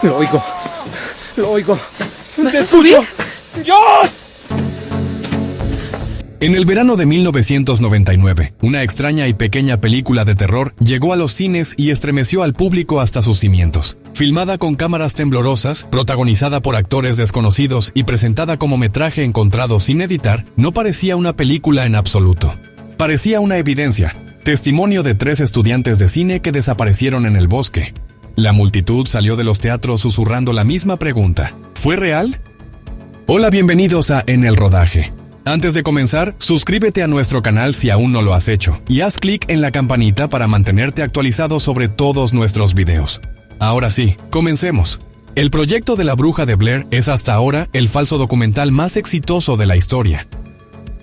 Lo oigo. Lo oigo. ¿Vas ¡Te a subir? escucho! ¡Dios! En el verano de 1999, una extraña y pequeña película de terror llegó a los cines y estremeció al público hasta sus cimientos. Filmada con cámaras temblorosas, protagonizada por actores desconocidos y presentada como metraje encontrado sin editar, no parecía una película en absoluto. Parecía una evidencia, testimonio de 3 estudiantes de cine que desaparecieron en el bosque. La multitud salió de los teatros susurrando la misma pregunta: ¿fue real? Hola, bienvenidos a En el Rodaje. Antes de comenzar, suscríbete a nuestro canal si aún no lo has hecho y haz clic en la campanita para mantenerte actualizado sobre todos nuestros videos. Ahora sí, comencemos. El proyecto de la Bruja de Blair es hasta ahora el falso documental más exitoso de la historia.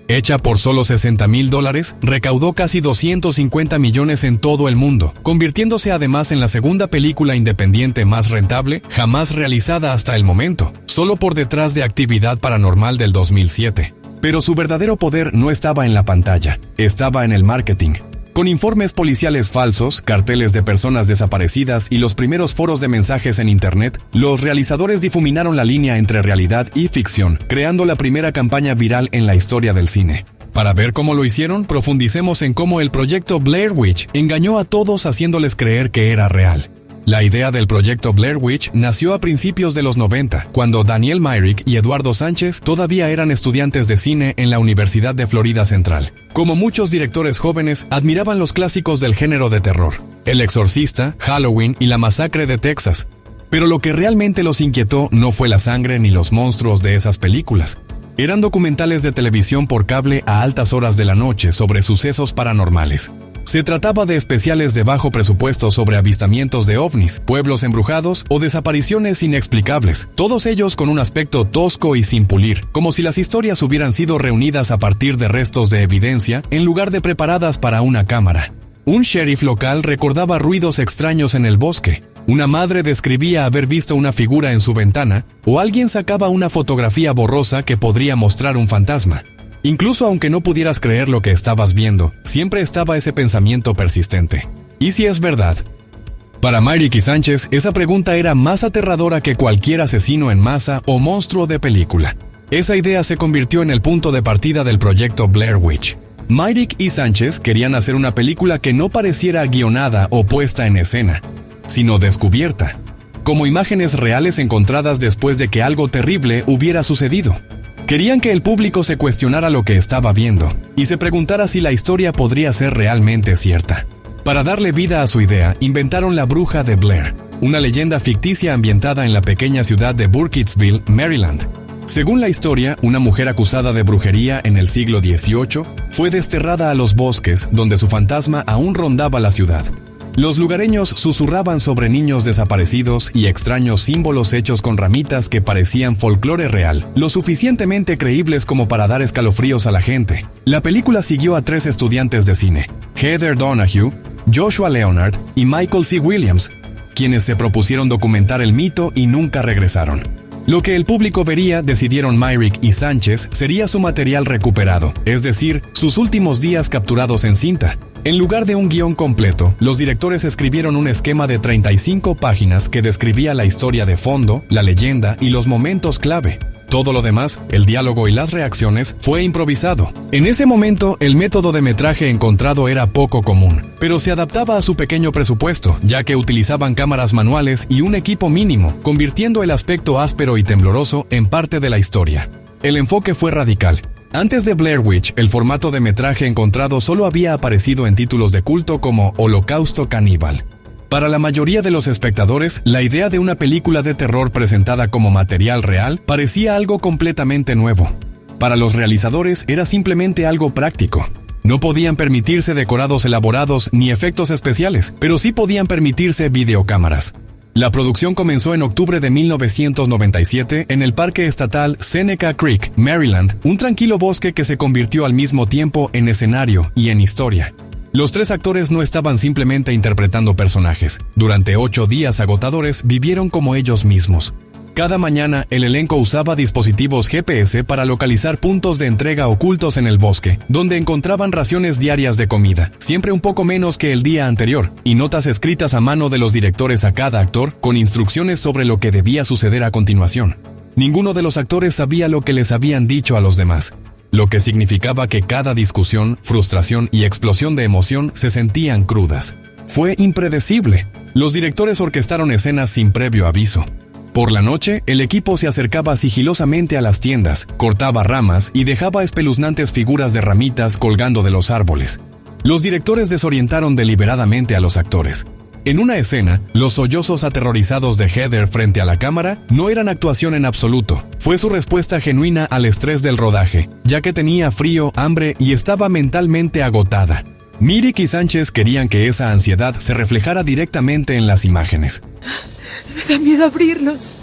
Hecha por solo $60,000, recaudó casi 250 millones en todo el mundo, convirtiéndose además en la segunda película independiente más rentable jamás realizada hasta el momento, solo por detrás de Actividad Paranormal del 2007. Pero su verdadero poder no estaba en la pantalla, estaba en el marketing. Con informes policiales falsos, carteles de personas desaparecidas y los primeros foros de mensajes en Internet, los realizadores difuminaron la línea entre realidad y ficción, creando la primera campaña viral en la historia del cine. Para ver cómo lo hicieron, profundicemos en cómo el proyecto Blair Witch engañó a todos haciéndoles creer que era real. La idea del proyecto Blair Witch nació a principios de los 90, cuando Daniel Myrick y Eduardo Sánchez todavía eran estudiantes de cine en la Universidad de Florida Central. Como muchos directores jóvenes, admiraban los clásicos del género de terror: El Exorcista, Halloween y La Masacre de Texas. Pero lo que realmente los inquietó no fue la sangre ni los monstruos de esas películas. Eran documentales de televisión por cable a altas horas de la noche sobre sucesos paranormales. Se trataba de especiales de bajo presupuesto sobre avistamientos de ovnis, pueblos embrujados o desapariciones inexplicables, todos ellos con un aspecto tosco y sin pulir, como si las historias hubieran sido reunidas a partir de restos de evidencia en lugar de preparadas para una cámara. Un sheriff local recordaba ruidos extraños en el bosque, una madre describía haber visto una figura en su ventana, o alguien sacaba una fotografía borrosa que podría mostrar un fantasma. Incluso aunque no pudieras creer lo que estabas viendo, siempre estaba ese pensamiento persistente: ¿y si es verdad? Para Myrick y Sánchez, esa pregunta era más aterradora que cualquier asesino en masa o monstruo de película. Esa idea se convirtió en el punto de partida del proyecto Blair Witch. Myrick y Sánchez querían hacer una película que no pareciera guionada o puesta en escena, sino descubierta, como imágenes reales encontradas después de que algo terrible hubiera sucedido. Querían que el público se cuestionara lo que estaba viendo y se preguntara si la historia podría ser realmente cierta. Para darle vida a su idea, inventaron la Bruja de Blair, una leyenda ficticia ambientada en la pequeña ciudad de Burkittsville, Maryland. Según la historia, una mujer acusada de brujería en el siglo XVIII fue desterrada a los bosques donde su fantasma aún rondaba la ciudad. Los lugareños susurraban sobre niños desaparecidos y extraños símbolos hechos con ramitas que parecían folclore real, lo suficientemente creíbles como para dar escalofríos a la gente. La película siguió a 3 estudiantes de cine: Heather Donahue, Joshua Leonard y Michael C. Williams, quienes se propusieron documentar el mito y nunca regresaron. Lo que el público vería, decidieron Myrick y Sánchez, sería su material recuperado, es decir, sus últimos días capturados en cinta. En lugar de un guión completo, los directores escribieron un esquema de 35 páginas que describía la historia de fondo, la leyenda y los momentos clave. Todo lo demás, el diálogo y las reacciones, fue improvisado. En ese momento, el método de metraje encontrado era poco común, pero se adaptaba a su pequeño presupuesto, ya que utilizaban cámaras manuales y un equipo mínimo, convirtiendo el aspecto áspero y tembloroso en parte de la historia. El enfoque fue radical. Antes de Blair Witch, el formato de metraje encontrado solo había aparecido en títulos de culto como Holocausto Caníbal. Para la mayoría de los espectadores, la idea de una película de terror presentada como material real parecía algo completamente nuevo. Para los realizadores era simplemente algo práctico. No podían permitirse decorados elaborados ni efectos especiales, pero sí podían permitirse videocámaras. La producción comenzó en octubre de 1997 en el Parque Estatal Seneca Creek, Maryland, un tranquilo bosque que se convirtió al mismo tiempo en escenario y en historia. Los 3 actores no estaban simplemente interpretando personajes. Durante 8 días agotadores vivieron como ellos mismos. Cada mañana, el elenco usaba dispositivos GPS para localizar puntos de entrega ocultos en el bosque, donde encontraban raciones diarias de comida, siempre un poco menos que el día anterior, y notas escritas a mano de los directores a cada actor con instrucciones sobre lo que debía suceder a continuación. Ninguno de los actores sabía lo que les habían dicho a los demás, lo que significaba que cada discusión, frustración y explosión de emoción se sentían crudas. Fue impredecible. Los directores orquestaron escenas sin previo aviso. Por la noche, el equipo se acercaba sigilosamente a las tiendas, cortaba ramas y dejaba espeluznantes figuras de ramitas colgando de los árboles. Los directores desorientaron deliberadamente a los actores. En una escena, los sollozos aterrorizados de Heather frente a la cámara no eran actuación en absoluto. Fue su respuesta genuina al estrés del rodaje, ya que tenía frío, hambre y estaba mentalmente agotada. Myrick y Sánchez querían que esa ansiedad se reflejara directamente en las imágenes. Me da miedo abrirlos.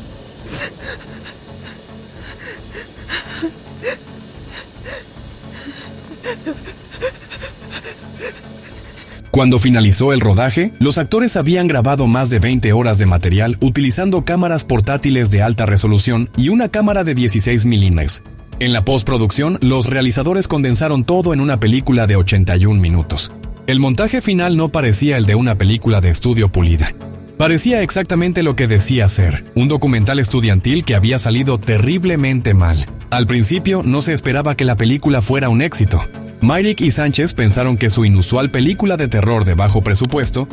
Cuando finalizó el rodaje, los actores habían grabado más de 20 horas de material utilizando cámaras portátiles de alta resolución y una cámara de 16 milímetros. En la postproducción, los realizadores condensaron todo en una película de 81 minutos. El montaje final no parecía el de una película de estudio pulida. Parecía exactamente lo que decía ser, un documental estudiantil que había salido terriblemente mal. Al principio no se esperaba que la película fuera un éxito. Myrick y Sánchez pensaron que su inusual película de terror de bajo presupuesto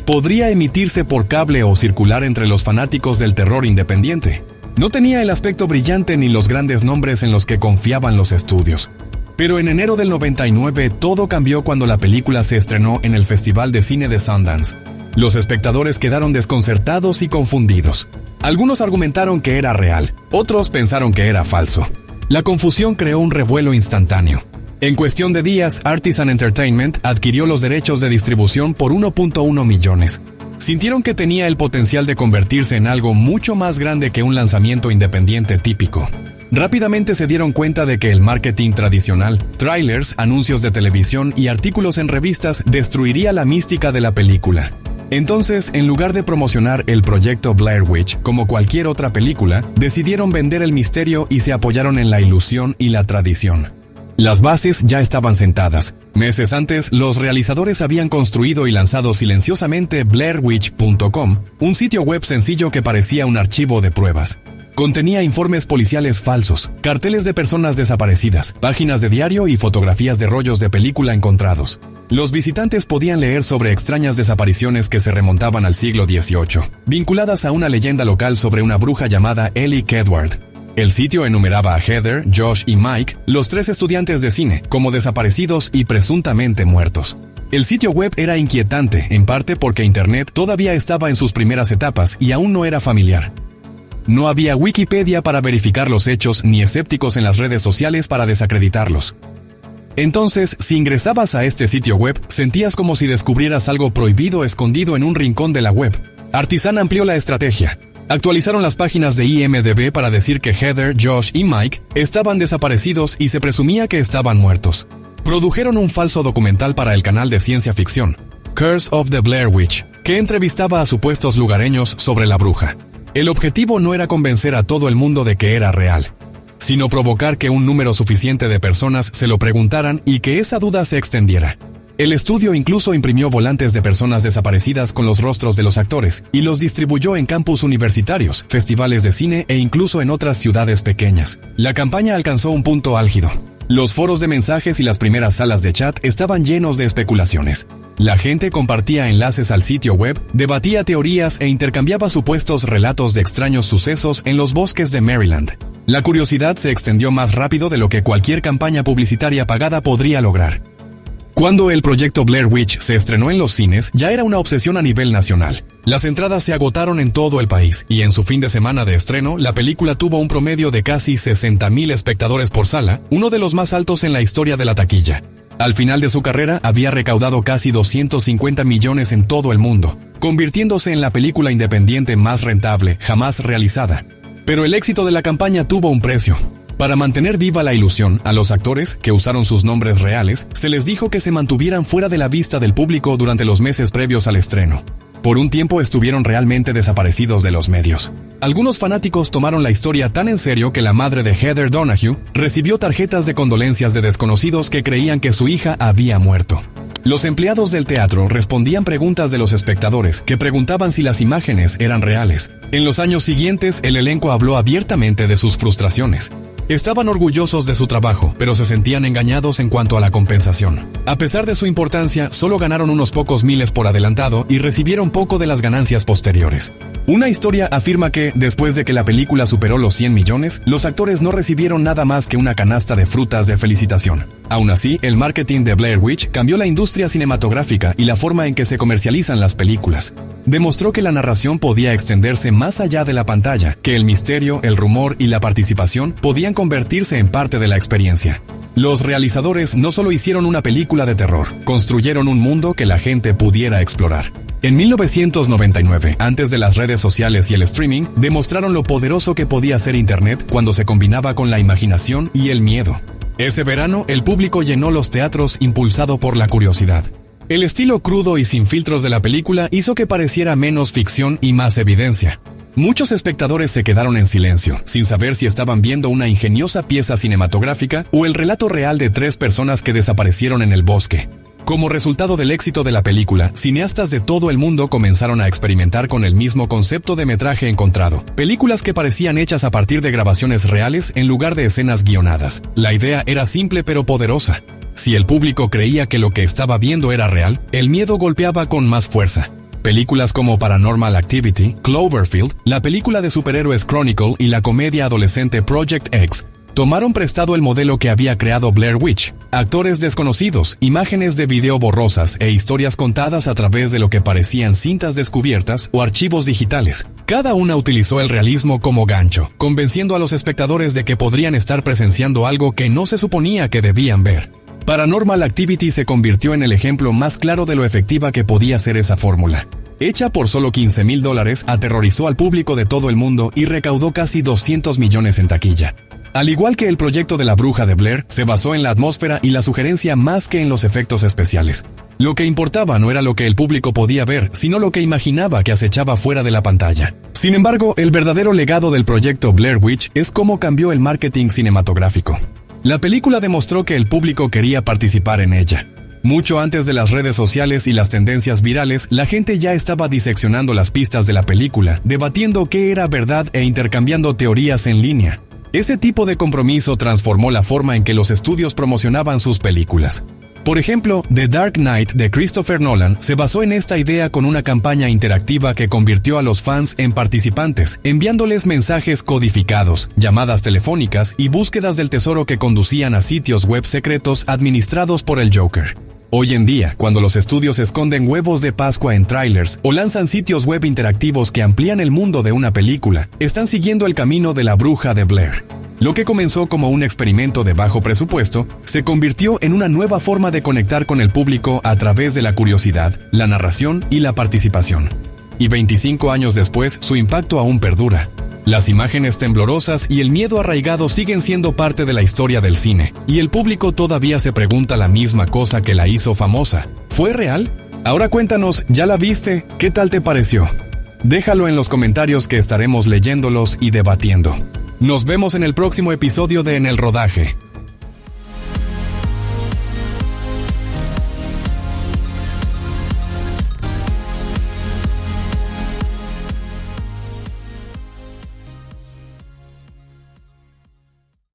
podría emitirse por cable o circular entre los fanáticos del terror independiente. No tenía el aspecto brillante ni los grandes nombres en los que confiaban los estudios. Pero en enero del 99 todo cambió cuando la película se estrenó en el Festival de Cine de Sundance. Los espectadores quedaron desconcertados y confundidos. Algunos argumentaron que era real, otros pensaron que era falso. La confusión creó un revuelo instantáneo. En cuestión de días, Artisan Entertainment adquirió los derechos de distribución por 1.1 millones. Sintieron que tenía el potencial de convertirse en algo mucho más grande que un lanzamiento independiente típico. Rápidamente se dieron cuenta de que el marketing tradicional, trailers, anuncios de televisión y artículos en revistas destruiría la mística de la película. Entonces, en lugar de promocionar el proyecto Blair Witch como cualquier otra película, decidieron vender el misterio y se apoyaron en la ilusión y la tradición. Las bases ya estaban sentadas. Meses antes, los realizadores habían construido y lanzado silenciosamente BlairWitch.com, un sitio web sencillo que parecía un archivo de pruebas. Contenía informes policiales falsos, carteles de personas desaparecidas, páginas de diario y fotografías de rollos de película encontrados. Los visitantes podían leer sobre extrañas desapariciones que se remontaban al siglo XVIII, vinculadas a una leyenda local sobre una bruja llamada Ellie Kedward. El sitio enumeraba a Heather, Josh y Mike, los 3 estudiantes de cine, como desaparecidos y presuntamente muertos. El sitio web era inquietante, en parte porque Internet todavía estaba en sus primeras etapas y aún no era familiar. No había Wikipedia para verificar los hechos ni escépticos en las redes sociales para desacreditarlos. Entonces, si ingresabas a este sitio web, sentías como si descubrieras algo prohibido escondido en un rincón de la web. Artisan amplió la estrategia. Actualizaron las páginas de IMDb para decir que Heather, Josh y Mike estaban desaparecidos y se presumía que estaban muertos. Produjeron un falso documental para el canal de ciencia ficción, Curse of the Blair Witch, que entrevistaba a supuestos lugareños sobre la bruja. El objetivo no era convencer a todo el mundo de que era real, sino provocar que un número suficiente de personas se lo preguntaran y que esa duda se extendiera. El estudio incluso imprimió volantes de personas desaparecidas con los rostros de los actores y los distribuyó en campus universitarios, festivales de cine e incluso en otras ciudades pequeñas. La campaña alcanzó un punto álgido. Los foros de mensajes y las primeras salas de chat estaban llenos de especulaciones. La gente compartía enlaces al sitio web, debatía teorías e intercambiaba supuestos relatos de extraños sucesos en los bosques de Maryland. La curiosidad se extendió más rápido de lo que cualquier campaña publicitaria pagada podría lograr. Cuando el proyecto Blair Witch se estrenó en los cines, ya era una obsesión a nivel nacional. Las entradas se agotaron en todo el país, y en su fin de semana de estreno, la película tuvo un promedio de casi 60,000 espectadores por sala, uno de los más altos en la historia de la taquilla. Al final de su carrera, había recaudado casi 250 millones en todo el mundo, convirtiéndose en la película independiente más rentable jamás realizada. Pero el éxito de la campaña tuvo un precio. Para mantener viva la ilusión, a los actores, que usaron sus nombres reales, se les dijo que se mantuvieran fuera de la vista del público durante los meses previos al estreno. Por un tiempo estuvieron realmente desaparecidos de los medios. Algunos fanáticos tomaron la historia tan en serio que la madre de Heather Donahue recibió tarjetas de condolencias de desconocidos que creían que su hija había muerto. Los empleados del teatro respondían preguntas de los espectadores que preguntaban si las imágenes eran reales. En los años siguientes, el elenco habló abiertamente de sus frustraciones. Estaban orgullosos de su trabajo, pero se sentían engañados en cuanto a la compensación. A pesar de su importancia, solo ganaron unos pocos miles por adelantado y recibieron poco de las ganancias posteriores. Una historia afirma que, después de que la película superó los 100 millones, los actores no recibieron nada más que una canasta de frutas de felicitación. Aún así, el marketing de Blair Witch cambió la industria cinematográfica y la forma en que se comercializan las películas. Demostró que la narración podía extenderse más allá de la pantalla, que el misterio, el rumor y la participación podían convertirse en parte de la experiencia. Los realizadores no solo hicieron una película de terror, construyeron un mundo que la gente pudiera explorar. En 1999, antes de las redes sociales y el streaming, demostraron lo poderoso que podía ser Internet cuando se combinaba con la imaginación y el miedo. Ese verano, el público llenó los teatros impulsado por la curiosidad. El estilo crudo y sin filtros de la película hizo que pareciera menos ficción y más evidencia. Muchos espectadores se quedaron en silencio, sin saber si estaban viendo una ingeniosa pieza cinematográfica o el relato real de 3 personas que desaparecieron en el bosque. Como resultado del éxito de la película, cineastas de todo el mundo comenzaron a experimentar con el mismo concepto de metraje encontrado. Películas que parecían hechas a partir de grabaciones reales en lugar de escenas guionadas. La idea era simple pero poderosa. Si el público creía que lo que estaba viendo era real, el miedo golpeaba con más fuerza. Películas como Paranormal Activity, Cloverfield, la película de superhéroes Chronicle y la comedia adolescente Project X tomaron prestado el modelo que había creado Blair Witch. Actores desconocidos, imágenes de video borrosas e historias contadas a través de lo que parecían cintas descubiertas o archivos digitales. Cada una utilizó el realismo como gancho, convenciendo a los espectadores de que podrían estar presenciando algo que no se suponía que debían ver. Paranormal Activity se convirtió en el ejemplo más claro de lo efectiva que podía ser esa fórmula. Hecha por solo $15,000, aterrorizó al público de todo el mundo y recaudó casi 200 millones en taquilla. Al igual que el proyecto de la bruja de Blair, se basó en la atmósfera y la sugerencia más que en los efectos especiales. Lo que importaba no era lo que el público podía ver, sino lo que imaginaba que acechaba fuera de la pantalla. Sin embargo, el verdadero legado del proyecto Blair Witch es cómo cambió el marketing cinematográfico. La película demostró que el público quería participar en ella. Mucho antes de las redes sociales y las tendencias virales, la gente ya estaba diseccionando las pistas de la película, debatiendo qué era verdad e intercambiando teorías en línea. Ese tipo de compromiso transformó la forma en que los estudios promocionaban sus películas. Por ejemplo, The Dark Knight de Christopher Nolan se basó en esta idea con una campaña interactiva que convirtió a los fans en participantes, enviándoles mensajes codificados, llamadas telefónicas y búsquedas del tesoro que conducían a sitios web secretos administrados por el Joker. Hoy en día, cuando los estudios esconden huevos de Pascua en trailers o lanzan sitios web interactivos que amplían el mundo de una película, están siguiendo el camino de la bruja de Blair. Lo que comenzó como un experimento de bajo presupuesto, se convirtió en una nueva forma de conectar con el público a través de la curiosidad, la narración y la participación. Y 25 años después, su impacto aún perdura. Las imágenes temblorosas y el miedo arraigado siguen siendo parte de la historia del cine, y el público todavía se pregunta la misma cosa que la hizo famosa. ¿Fue real? Ahora cuéntanos, ¿ya la viste? ¿Qué tal te pareció? Déjalo en los comentarios que estaremos leyéndolos y debatiendo. Nos vemos en el próximo episodio de En el Rodaje.